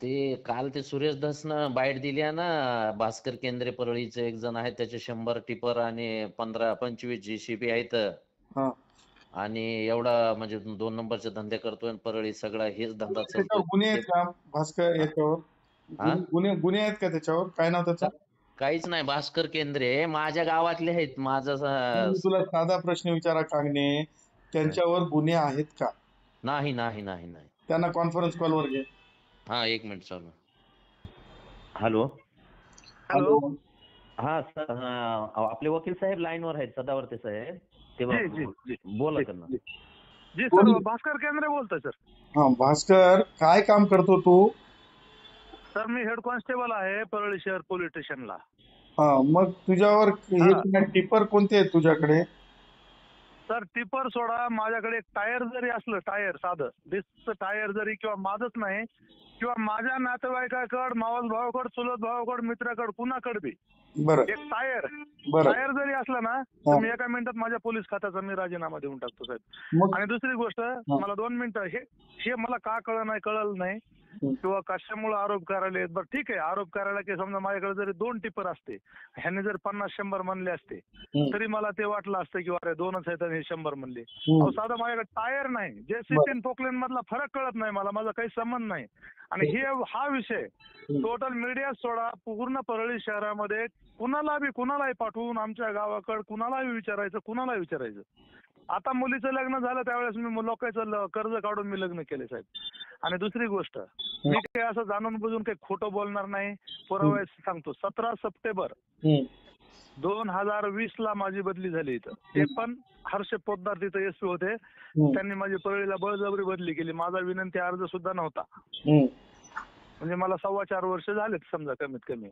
ते काल ते सुरेश धसनं बाईट दिली आहे ना, भास्कर केंद्रे परळीचे एक जण आहेत, त्याचे 100 टिपर आणि 15-25 JCB आहेत. हा. आणि एवढा म्हणजे 2 नंबरचे धंदे करतोय आणि परळी सगळा हेच धंदा चालतोय. त्याच्यावर गुन्हे आहेत ते का भास्कर याच्यावर? हा? गुन्हे आहेत का त्याच्यावर? काय नाव त्याचं? काहीच नाही. भास्कर केंद्रे माझ्या गावातले आहेत. मी तुला साधा प्रश्न विचारा कांगणे, त्यांच्यावर गुन्हे आहेत का? नाही नाही नाही नाही. त्यांना कॉन्फरन्स कॉलवर घे. हा, 1 मिनिट चालू. हॅलो. हॅलो. हा सर, आपले वकील साहेब लाईनवर आहेत, सदावर्ते साहेब. ते बोला त्यांना. जी सर, भास्कर केंद्रे बोलतोय सर. हा भास्कर, काय काम करतो तू? सर मी हेड कॉन्स्टेबल आहे परळी शहर पोलीस स्टेशनला. हा, मग तुझ्यावर हे टिपर कोणते आहेत तुझ्याकडे? सर टिपर सोडा, माझ्याकडे एक टायर जरी असलं, टायर साधं डिस्कचं टायर जरी, किंवा माझंच नाही, किंवा माझ्या नातेवाईकाकडे, मावस भावाकडे, चुलत भावाकडे, मित्राकडे, कुणाकडे बी बरं एक टायर बरं. टायर जरी असला ना, तर मी एका मिनिटात माझ्या पोलीस खात्याचा मी राजीनामा देऊन टाकतो साहेब. मग आणि दुसरी गोष्ट, मला 2 मिनिटं, हे मला का कळलं नाही किंवा कशामुळे आरोप करायला. बरं ठीक आहे, आरोप करायला की समजा माझ्याकडे जरी 2 टिपर असते, ह्याने जर 50-100 म्हणले असते, तरी मला ते वाटलं असतं की अरे 2च आहेत आणि हे 100 म्हणले. साधा माझ्याकडे टायर नाही, JCB आणि पोकलेन मधला फरक कळत नाही मला, माझा काही संबंध नाही. आणि हा विषय टोटल मीडिया सोडा, पूर्ण परळी शहरामध्ये कुणालाही पाठवून आमच्या गावाकडे कुणालाही विचारायचं. आता मुलीचं लग्न झालं त्यावेळेस मी लोकांचं कर्ज काढून मी लग्न केले साहेब. आणि दुसरी गोष्ट, मी काही असं जाणून बुजून काही खोटं बोलणार नाही. पुरावा सांगतो, 17 सप्टेंबर 2020 ला माझी बदली झाली इथं. ते पण हर्ष पोद्दार तिथं SP होते, त्यांनी माझी परळीला बळजबरी बदली केली. माझा विनंती अर्ज सुद्धा नव्हता. म्हणजे मला 4.25 वर्ष झालेत समजा कमीत कमी.